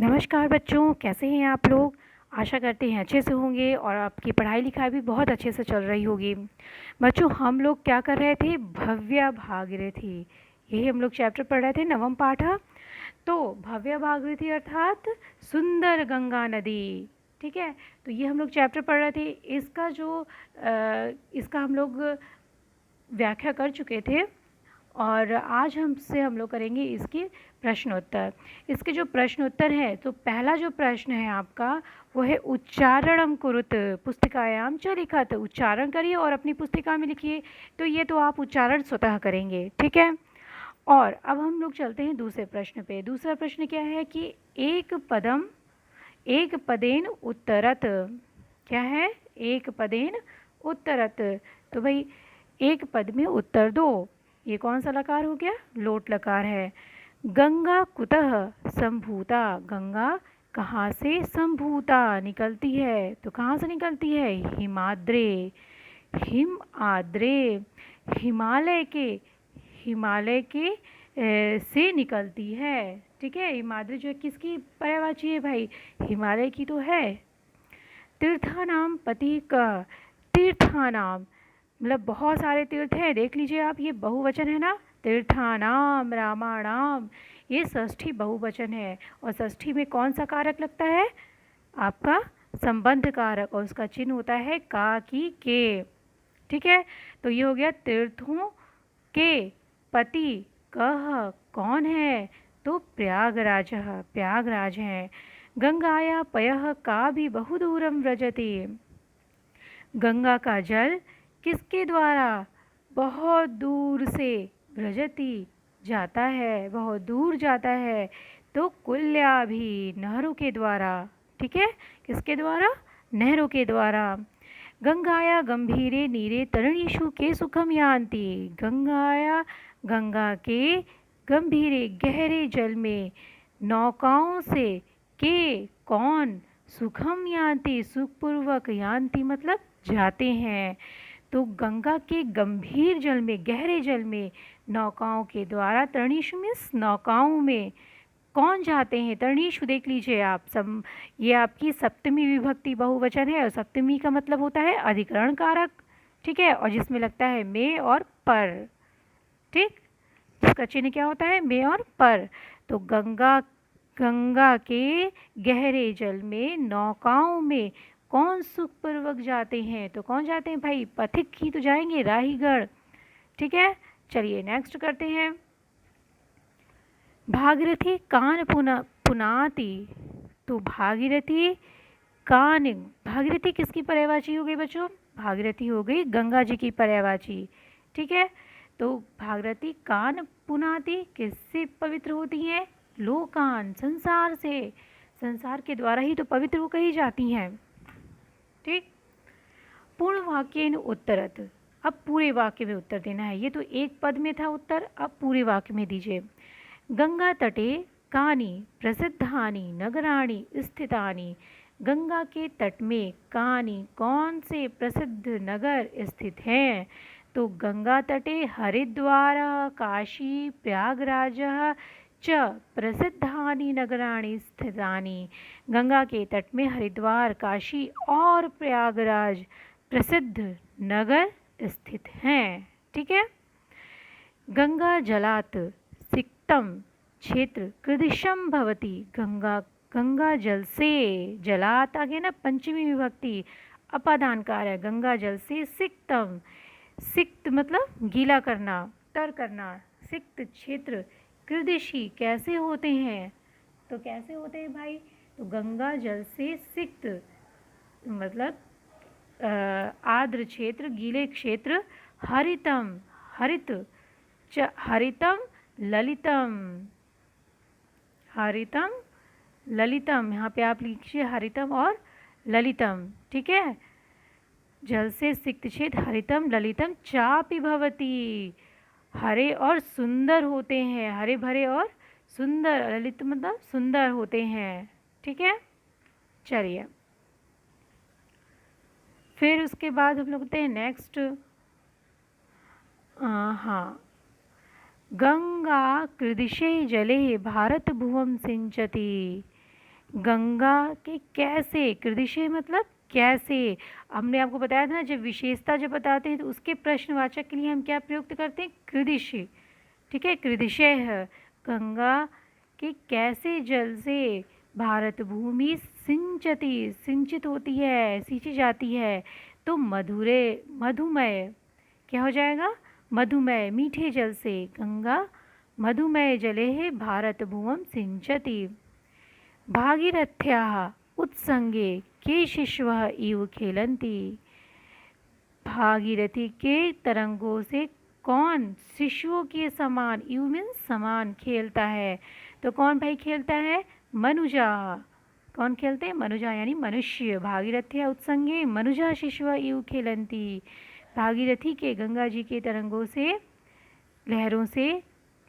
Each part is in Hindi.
नमस्कार बच्चों, कैसे हैं आप लोग। आशा करते हैं अच्छे से होंगे और आपकी पढ़ाई लिखाई भी बहुत अच्छे से चल रही होगी। बच्चों, हम लोग क्या कर रहे थे, भव्या भागीरथी, यही हम लोग चैप्टर पढ़ रहे थे, नवम पाठ। तो भव्य भागीरथी अर्थात सुंदर गंगा नदी। ठीक है, तो ये हम लोग चैप्टर पढ़ रहे थे। इसका हम लोग व्याख्या कर चुके थे और आज हम लोग करेंगे इसकी प्रश्नोत्तर। इसके जो प्रश्नोत्तर है, तो पहला जो प्रश्न है आपका वो है उच्चारणम कुरुत पुस्तिकायाम च लिखत। उच्चारण करिए और अपनी पुस्तिका में लिखिए। तो ये तो आप उच्चारण स्वतः करेंगे, ठीक है। और अब हम लोग चलते हैं दूसरे प्रश्न पे। दूसरा प्रश्न क्या है कि एक पदेन उत्तरत। क्या है, एक पदेन उत्तरत। तो भाई एक पद में उत्तर दो। ये कौन सा लकार हो गया, लोट लकार है। गंगा कुतः संभूता। गंगा कहाँ से संभूता निकलती है, तो कहाँ से निकलती है, हिमाद्रे। हिम आद्रे, हिमालय के से निकलती है। ठीक है, हिमाद्री जो है किसकी पर्यायवाची है भाई, हिमालय की तो है। तीर्थानाम पति का, तीर्थानाम मतलब बहुत सारे तीर्थ हैं, देख लीजिए आप, ये बहुवचन है ना, तीर्थानाम रामाणाम, ये षष्ठी बहुवचन है। और षष्ठी में कौन सा कारक लगता है, आपका संबंध कारक, और उसका चिन्ह होता है का की के। ठीक है, तो ये हो गया तीर्थों के पति कह कौन है, तो प्रयागराज, प्रयागराज है। गंगाया पयः का भी बहुदूरम व्रजति। गंगा का जल किसके द्वारा बहुत दूर से, व्रजति जाता है, बहुत दूर जाता है, तो कुल्या भी नहरों के द्वारा। ठीक है, किसके द्वारा, नहरों के द्वारा। गंगाया गंभीरे नीरे तरणीषु के सुखम यान्ति। गंगा के गंभीरे गहरे जल में नौकाओं से के कौन सुखम यान्ति सुखपूर्वक, यान्ति मतलब जाते हैं। तो गंगा के गंभीर जल में, गहरे जल में नौकाओं के द्वारा, तरणीषु मीन्स नौकाओं में कौन जाते हैं, तरणीषु देख लीजिए आप, सब ये आपकी सप्तमी विभक्ति बहुवचन है और सप्तमी का मतलब होता है अधिकरण कारक। ठीक है, और जिसमें लगता है में और पर। ठीक, जिसका चिन्ह क्या होता है, में और पर। तो गंगा के गहरे जल में नौकाओं में कौन सुखपूर्वक जाते हैं, तो कौन जाते हैं भाई, पथिक ही तो जाएंगे, राहीगढ़। ठीक है, चलिए नेक्स्ट करते हैं। भागीरथी कान पुनाति। तो भागीरथी किसकी पर्यायवाची हो गई बच्चों, भागीरथी हो गई गंगा जी की पर्यायवाची। ठीक है, तो भागीरथी कान पुनाति किससे पवित्र होती हैं, लोकान, संसार से, संसार के द्वारा ही तो पवित्र वो कही जाती हैं। ठीक, पूर्ण वाक्येन उत्तरत। अब पूरे वाक्य में उत्तर देना है, ये तो एक पद में था उत्तर, अब पूरे वाक्य में दीजिए। गंगा तटे कानि प्रसिद्धानि नगराणि स्थितानि। गंगा के तट में कानि कौन से प्रसिद्ध नगर स्थित हैं, तो गंगा तटे हरिद्वार काशी प्रयागराज च प्रसिद्धानि नगराणि स्थितानि। गंगा के तट में हरिद्वार, काशी और प्रयागराज प्रसिद्ध नगर स्थित हैं। ठीक है, गंगा जलात सिक्तम क्षेत्र कृदिशम भवति। गंगा जल से, जलात आगे ना पंचमी विभक्ति अपादानकार है, गंगा जल से सिक्तम, सिक्त मतलब गीला करना, तर करना, सिक्त क्षेत्र कृदिशी कैसे होते हैं, तो कैसे होते हैं भाई, तो गंगा जल से सिक्त मतलब आर्द्र क्षेत्र, गीले क्षेत्र, हरितम, हरित हरितम ललितम, हरितम ललितम, यहाँ पे आप लिखिए हरितम और ललितम। ठीक है, जल से सिक्त क्षेत्र हरितम ललितम चापि भवति, हरे और सुंदर होते हैं, हरे भरे और सुंदर, ललित मतलब सुंदर होते हैं। ठीक है, चलिए फिर उसके बाद हम लोग होते हैं नेक्स्ट। हाँ, गंगा कृदिशे जले भारत भुवं सिंचति। गंगा के कैसे, कृदिशे मतलब कैसे। हमने आपको बताया था ना, जब विशेषता जब बताते हैं तो उसके प्रश्नवाचक के लिए हम क्या प्रयुक्त करते हैं, कृदिशे। ठीक है, कृदिशय है। गंगा के कैसे जल से भारत भूमि सिंचती, सिंचित होती है, सींची जाती है। तो मधुरे, मधुमय क्या हो जाएगा, मधुमय, मीठे जल से। गंगा मधुमय जले है भारत भुवं सिंचति। भागीरथ्याः उत्संगे के शिशवः इव खेलन्ति। भागीरथी के तरंगों से कौन शिशुओं के समान, इव मीन्स समान, खेलता है। तो कौन भाई खेलता है, मनुजा। कौन खेलते हैं, मनुजा यानी मनुष्य। भागीरथ्या उत्संगे मनुजा शिशव इव खेलन्ति। भागीरथी के, गंगा जी के तरंगों से, लहरों से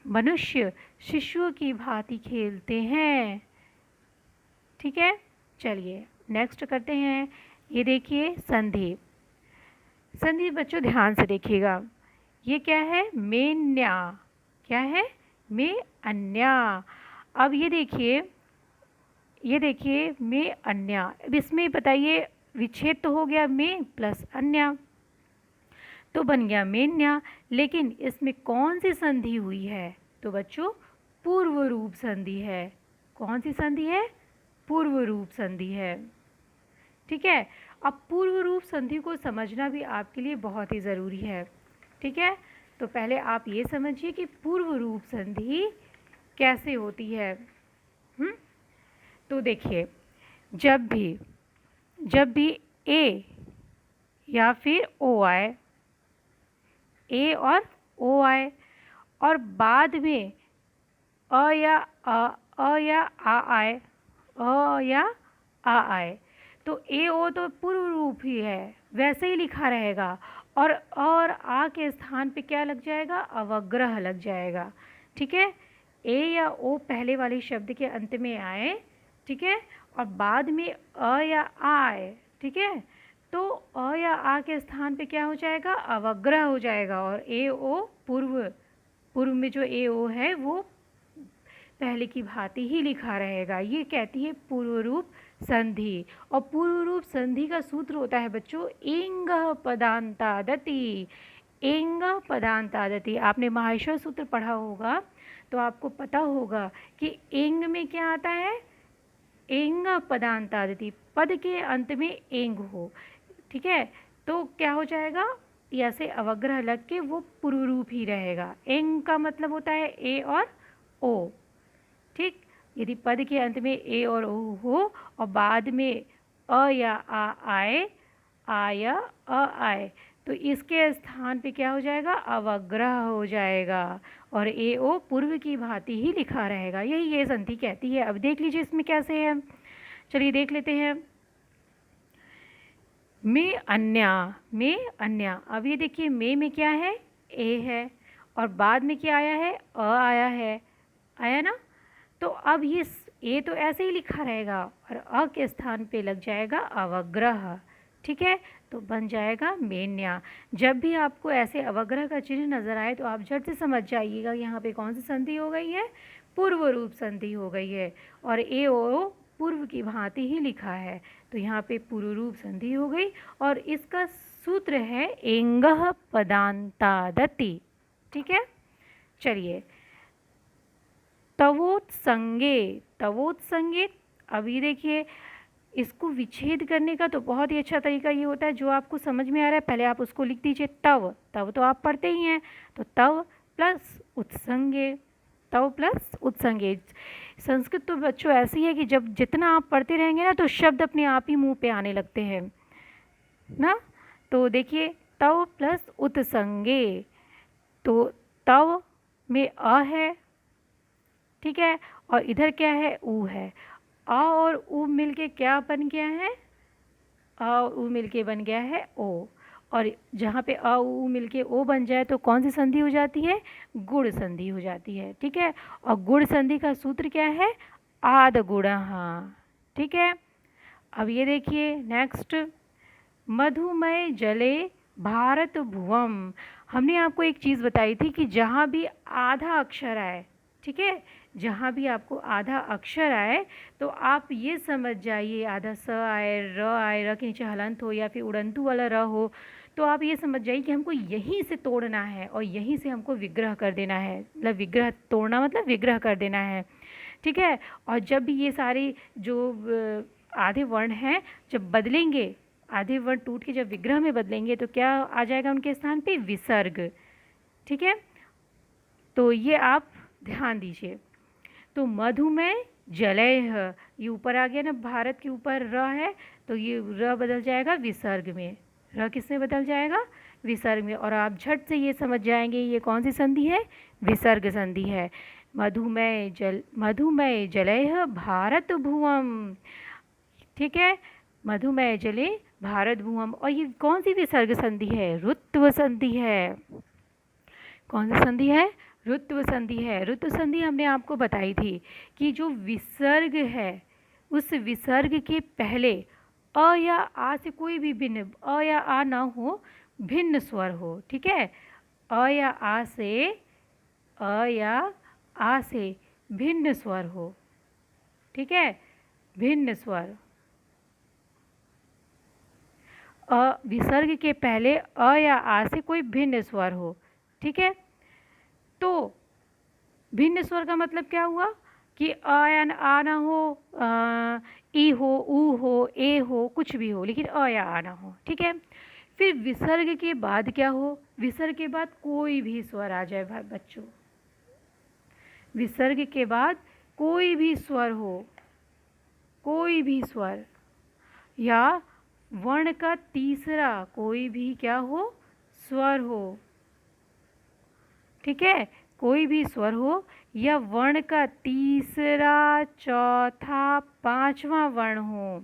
मनुष्य शिशुओं की भांति खेलते हैं। ठीक है, चलिए नेक्स्ट करते हैं। ये देखिए संधि। संधि बच्चों ध्यान से देखिएगा। ये क्या है, मेन्या। क्या है, में अन्या। अब ये देखिए, ये देखिए में अन्या। अब इसमें बताइए, विच्छेद तो हो गया में प्लस अन्या, तो बन गया मेन्या। लेकिन इसमें कौन सी संधि हुई है, तो बच्चों पूर्व रूप संधि है। कौन सी संधि है, पूर्व रूप संधि है। ठीक है, अब पूर्व रूप संधि को समझना भी आपके लिए बहुत ही ज़रूरी है। ठीक है, तो पहले आप ये समझिए कि पूर्व रूप संधि कैसे होती है। तो देखिए, जब भी ए या फिर ओ आए, ए और ओ आए, और बाद में अ या आ आए, अ या आ आए, तो ए ओ तो पूर्व रूप ही है, वैसे ही लिखा रहेगा। और आ के स्थान पे क्या लग जाएगा, अवग्रह लग जाएगा। ठीक है, ए या ओ पहले वाले शब्द के अंत में आए, ठीक है, और बाद में अ या आ आए, ठीक है, तो अ या आ के स्थान पे क्या हो जाएगा, अवग्रह हो जाएगा। और ए ओ पूर्व में जो ए ओ है वो पहले की भांति ही लिखा रहेगा। ये कहती है पूर्व रूप संधि। और पूर्व रूप संधि का सूत्र होता है बच्चों एंग पदांतादति। एंग पदांतादति, आपने माहेश्वर सूत्र पढ़ा होगा तो आपको पता होगा कि एंग में क्या आता है, एंग पदांतादति, पद के अंत में एंग हो। ठीक है, तो क्या हो जाएगा, ऐसे अवग्रह लग के वो पूर्व रूप ही रहेगा। एंग का मतलब होता है ए और ओ। ठीक, यदि पद के अंत में ए और ओ हो और बाद में अ या आ आए, आ या अ आए, तो इसके स्थान पे क्या हो जाएगा, अवग्रह हो जाएगा और ए ओ पूर्व की भांति ही लिखा रहेगा। यही ये संधि कहती है। अब देख लीजिए इसमें कैसे है, चलिए देख लेते हैं। में अन्या, में अन्या। अब ये देखिए में क्या है, ए है, और बाद में क्या आया है, अ आया है, आया ना। तो अब ये ए तो ऐसे ही लिखा रहेगा और अ के स्थान पे लग जाएगा अवग्रह। ठीक है, तो बन जाएगा मेन्या। जब भी आपको ऐसे अवग्रह का चिन्ह नजर आए तो आप झट से समझ जाइएगा यहाँ पे कौन सी संधि हो गई है, पूर्व रूप संधि हो गई है। और ए ओ पूर्व की भांति ही लिखा है, तो यहाँ पे पूर्व रूप संधि हो गई। और इसका सूत्र है एंगः पदांतादति। ठीक है, चलिए तवोत्संगे, तवोत्संगे। अभी देखिए इसको विच्छेद करने का तो बहुत ही अच्छा तरीका ये होता है, जो आपको समझ में आ रहा है पहले आप उसको लिख दीजिए। तव, तव तो आप पढ़ते ही हैं, तो तव प्लस उत्संगे, तव प्लस उत्संगे। संस्कृत तो बच्चों ऐसी है कि जब जितना आप पढ़ते रहेंगे ना तो शब्द अपने आप ही मुंह पे आने लगते हैं ना। तो देखिए तव प्लस उत्संगे, तो तव में अ है, ठीक है, और इधर क्या है, ऊ है। अ और ऊ मिलके क्या बन गया है, अ और ऊ मिलके बन गया है ओ। और जहाँ पे अ ऊ मिलके ओ बन जाए तो कौन सी संधि हो जाती है, गुण संधि हो जाती है। ठीक है, और गुण संधि का सूत्र क्या है, आद गुणः। ठीक है, अब ये देखिए नेक्स्ट, मधुमय जले भारत भुवम। हमने आपको एक चीज़ बताई थी कि जहाँ भी आधा अक्षर आए, ठीक है, जहाँ भी आपको आधा अक्षर आए तो आप ये समझ जाइए, आधा स आए, र के नीचे हलंत हो या फिर उड़ंतु वाला र हो, तो आप ये समझ जाइए कि हमको यहीं से तोड़ना है और यहीं से हमको विग्रह कर देना है। मतलब विग्रह, तोड़ना मतलब विग्रह कर देना है, ठीक है। और जब भी ये सारे जो आधे वर्ण हैं जब बदलेंगे, आधे वर्ण टूट के जब विग्रह में बदलेंगे तो क्या आ जाएगा उनके स्थान पे? विसर्ग, ठीक है। तो ये आप ध्यान दीजिए। तो मधुमेह जलेह, ये ऊपर आ गया ना, भारत के ऊपर र है तो ये र बदल जाएगा विसर्ग में। र किस में बदल जाएगा? विसर्ग में। और आप झट से ये समझ जाएंगे ये कौन सी संधि है? विसर्ग संधि है। मधुमेह जलेह भारत भुवम, ठीक है। मधुमेह जले भारत भुवम। और ये कौन सी विसर्ग संधि है? ऋत्व संधि है। कौन सी संधि है? ऋत्व संधि है। ऋत्व संधि हमने आपको बताई थी कि जो विसर्ग है उस विसर्ग के पहले अ या आ से कोई भी भिन्न, अ या आ ना हो, भिन्न स्वर हो, ठीक है। अ या आ से, अ या आ से भिन्न स्वर हो, ठीक है, भिन्न स्वर। विसर्ग के पहले अ या आ से कोई भिन्न स्वर हो, ठीक है। तो भिन्न स्वर का मतलब क्या हुआ कि अ या आ ना हो, ई हो, ऊ हो, ए हो, कुछ भी हो, लेकिन अ या आ ना हो, ठीक है। फिर विसर्ग के बाद क्या हो? विसर्ग के बाद कोई भी स्वर आ जाए बच्चों, विसर्ग के बाद कोई भी स्वर हो, कोई भी स्वर, या वर्ण का तीसरा कोई भी क्या हो? स्वर हो, ठीक है। कोई भी स्वर हो या वर्ण का तीसरा, चौथा, पांचवा वर्ण हो,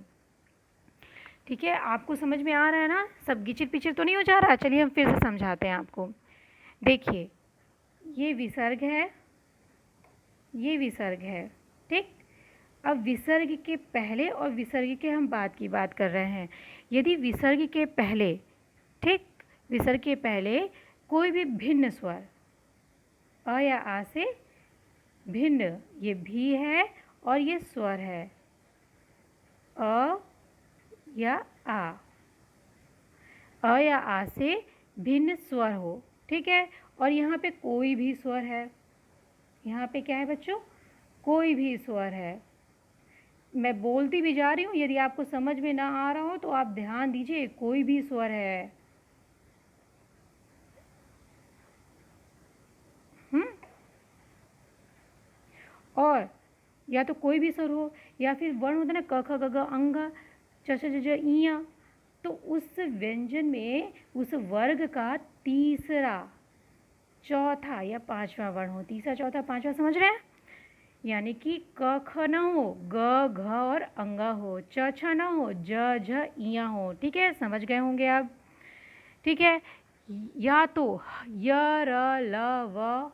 ठीक है। आपको समझ में आ रहा है ना? सब गिचिर पिचिर तो नहीं हो जा रहा? चलिए हम फिर से समझाते हैं आपको। देखिए, ये विसर्ग है, ये विसर्ग है, ठीक। अब विसर्ग के पहले और विसर्ग के हम बाद की बात कर रहे हैं। यदि विसर्ग के पहले, ठीक, विसर्ग के पहले कोई भी भिन्न स्वर, अ या आ से भिन्न, ये भी है और ये स्वर है, अ या आ, अ या आ से भिन्न स्वर हो, ठीक है। और यहाँ पे कोई भी स्वर है, यहाँ पे क्या है बच्चों? कोई भी स्वर है। मैं बोलती भी जा रही हूँ, यदि आपको समझ में ना आ रहा हो तो आप ध्यान दीजिए, कोई भी स्वर है। और या तो कोई भी स्वर हो या फिर वर्ण होता है ना, क ख ग घ अंग, च छ ज झ इया, तो उस व्यंजन में उस वर्ग का तीसरा, चौथा या पांचवा वर्ण हो। तीसरा, चौथा, पांचवा, समझ रहे हैं? यानी कि क ख ना हो, ग घ और अंगा हो, च छ ना हो, ज झ इया हो, ठीक है। समझ गए होंगे आप, ठीक है। या तो य र ल व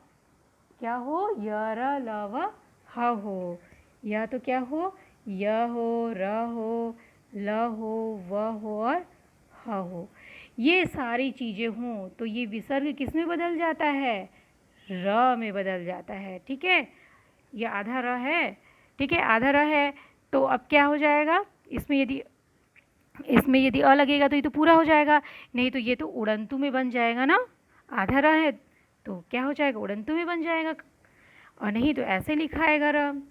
क्या हो? य र ल व ह हो, या तो क्या हो? य हो, र हो, ल हो, व हो और ह हो। ये सारी चीज़ें हों तो ये विसर्ग किस में बदल जाता है? र में बदल जाता है, ठीक है। ये आधा र है, ठीक है, आधा र है। तो अब क्या हो जाएगा? इसमें यदि अ लगेगा तो ये तो पूरा हो जाएगा, नहीं तो ये तो उड़ंतु में बन जाएगा ना। आधा र है तो क्या हो जाएगा? उड़ंतु में बन जाएगा, और नहीं तो ऐसे लिखा है गरम।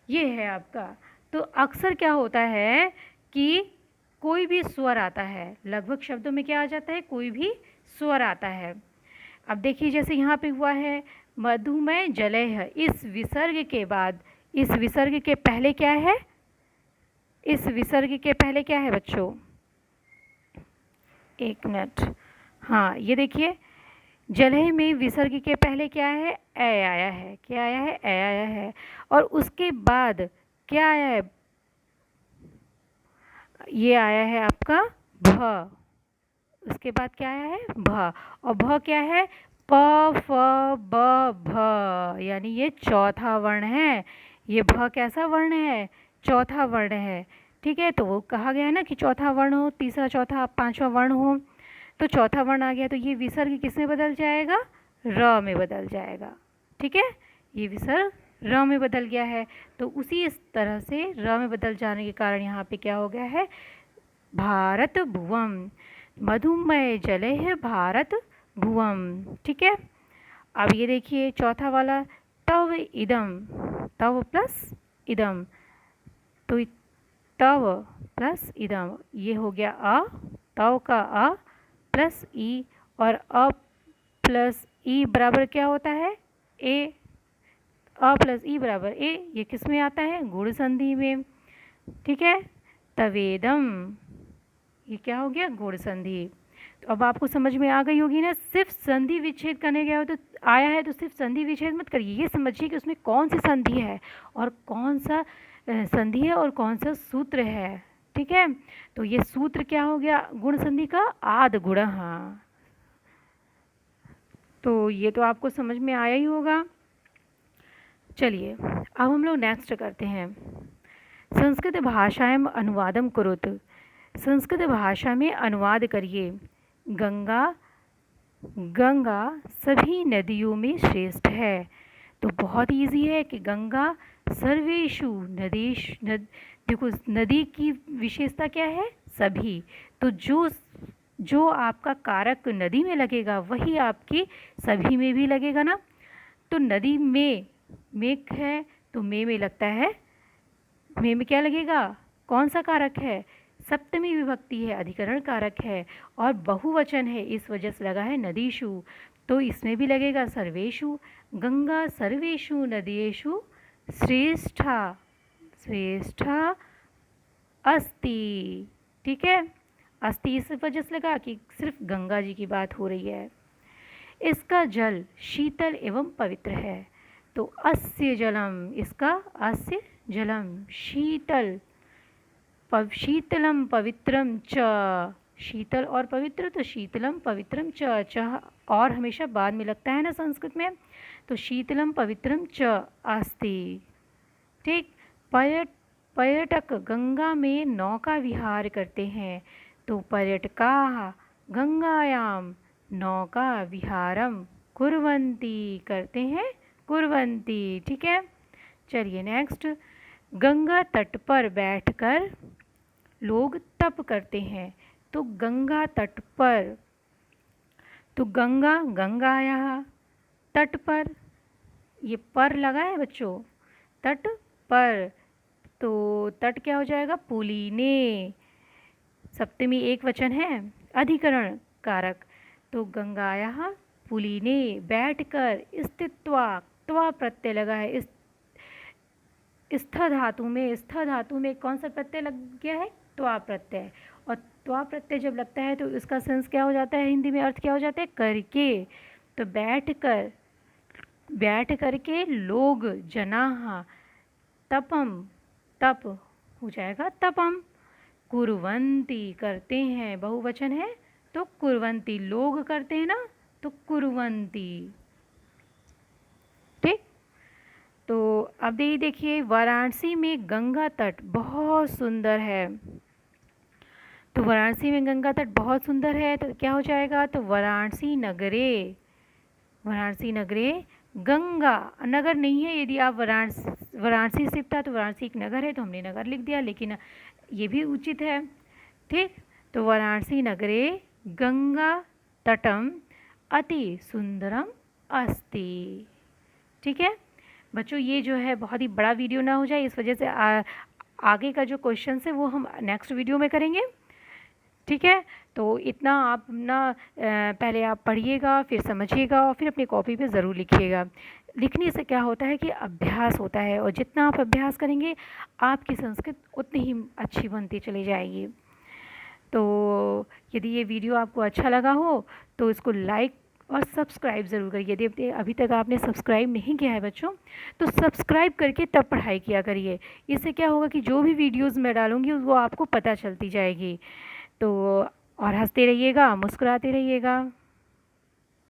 ये है आपका। तो अक्सर क्या होता है कि कोई भी स्वर आता है, लगभग शब्दों में क्या आ जाता है? कोई भी स्वर आता है। अब देखिए जैसे यहाँ पे हुआ है मधुमेह जलेह, इस विसर्ग के बाद, इस विसर्ग के पहले क्या है? इस विसर्ग के पहले क्या है बच्चों? एक मिनट, हाँ ये देखिए, जलेह में विसर्ग के पहले क्या है? ए आया है। क्या आया है? ए आया है। और उसके बाद क्या आया है? ये आया है आपका भ। उसके बाद क्या आया है? भ। और भ क्या है? प फ ब भ, यानी ये चौथा वर्ण है। ये भ कैसा वर्ण है? चौथा वर्ण है, ठीक है। तो वो कहा गया है ना कि चौथा वर्ण हो, तीसरा, चौथा, पांचवा वर्ण हो, तो चौथा वर्ण आ गया तो ये विसर्ग किस में बदल जाएगा? र में बदल जाएगा, ठीक है। ये विसर्ग र में बदल गया है। तो उसी इस तरह से र में बदल जाने के कारण यहाँ पे क्या हो गया है, भारत भुवम, मधुमय जले है भारत भुवम। ठीक है, अब ये देखिए चौथा वाला, तव इदम, तव प्लस इदम, तो तव प्लस इदम, ये हो गया अ, तव का अ प्लस ई, और अ प्लस ई बराबर क्या होता है, ए, अ प्लस ई बराबर ए, ये किस में आता है, गुण संधि में। ठीक है, तवेदम, ये क्या हो गया, गुण संधि। तो अब आपको समझ में आ गई होगी ना, सिर्फ संधि विच्छेद करने गया हो तो आया है तो सिर्फ संधि विच्छेद मत करिए, ये समझिए कि उसमें कौन सी संधि है और कौन सा संधि है और कौन सा सूत्र है। ठीक है, तो ये सूत्र क्या हो गया, गुण संधि का आद गुण। हाँ, तो ये तो आपको समझ में आया ही होगा। चलिए अब हम लोग नेक्स्ट करते हैं, संस्कृत भाषायाम अनुवादम कुरुत, संस्कृत भाषा में अनुवाद करिए। गंगा, गंगा सभी नदियों में श्रेष्ठ है। तो बहुत इजी है कि गंगा सर्वेषु नदीश देखो नदी की विशेषता क्या है, सभी। तो जो आपका कारक नदी में लगेगा वही आपकी सभी में भी लगेगा ना। तो नदी में है तो में लगता है, में क्या लगेगा, कौन सा कारक है, सप्तमी विभक्ति है, अधिकरण कारक है और बहुवचन है, इस वजह से लगा है नदीषु। तो इसमें भी लगेगा सर्वेषु। गंगा सर्वेषु नदीषु श्रेष्ठा, श्रेष्ठा अस्ति। ठीक है, अस्ति इस वजह से लगा कि सिर्फ गंगा जी की बात हो रही है। इसका जल शीतल एवं पवित्र है। तो अस्य जलम, इसका अस्य जलम शीतल, शीतलम पवित्रम च, शीतल और पवित्र, तो शीतलम पवित्रम च और हमेशा बाद में लगता है ना संस्कृत में, तो शीतलम पवित्रम च अस्ति। ठीक, पर्यटक गंगा में नौका विहार करते हैं। तो पर्यटका गंगायाम नौका विहारम कुर्वन्ति, करते हैं, कुर्वन्ति। ठीक है, चलिए नेक्स्ट, गंगा तट पर बैठकर लोग तप करते हैं। तो गंगा तट पर, तो गंगा, गंगायाः तट पर, ये पर लगा है बच्चों, तट पर, तो तट क्या हो जाएगा, पुलिने, सप्तमी एक वचन है, अधिकरण कारक। तो गंगायाः पुलिने बैठकर, स्थित्वा, त्वा प्रत्यय लगा है, स्थ धातु में कौन सा प्रत्यय लग गया है, त्वा प्रत्यय। और त्वा प्रत्यय जब लगता है तो इसका सेंस क्या हो जाता है, हिंदी में अर्थ क्या हो जाता है, करके। तो बैठ करके लोग, जनाः तपम, तप हो जाएगा तपम, कुर्वन्ति करते हैं, बहुवचन है तो कुर्वन्ति, लोग करते हैं ना तो कुर्वन्ति। ठीक, तो अब देखिए वाराणसी में गंगा तट बहुत सुंदर है। तो वाराणसी में गंगा तट बहुत सुंदर है तो क्या हो जाएगा, तो वाराणसी नगरे, वाराणसी नगरे गंगा, नगर नहीं है, यदि आप वाराणसी सिर्फ था तो वाराणसी एक नगर है तो हमने नगर लिख दिया, लेकिन ये भी उचित है। ठीक, तो वाराणसी नगरे गंगा तटम अति सुंदरम अस्ति। ठीक है बच्चों, ये जो है बहुत ही बड़ा वीडियो ना हो जाए, इस वजह से आगे का जो क्वेश्चन है वो हम नेक्स्ट वीडियो में करेंगे। ठीक है, तो इतना आप ना पहले आप पढ़िएगा, फिर समझिएगा और फिर अपनी कॉपी पे ज़रूर लिखिएगा। लिखने से क्या होता है कि अभ्यास होता है, और जितना आप अभ्यास करेंगे आपकी संस्कृत उतनी ही अच्छी बनती चली जाएगी। तो यदि ये वीडियो आपको अच्छा लगा हो तो इसको लाइक और सब्सक्राइब ज़रूर करिए। यदि अभी तक आपने सब्सक्राइब नहीं किया है बच्चों तो सब्सक्राइब करके तब पढ़ाई किया करिए। इससे क्या होगा कि जो भी वीडियोज़ मैं डालूँगी वो आपको पता चलती जाएगी। तो और हंसते रहिएगा, मुस्कुराते रहिएगा।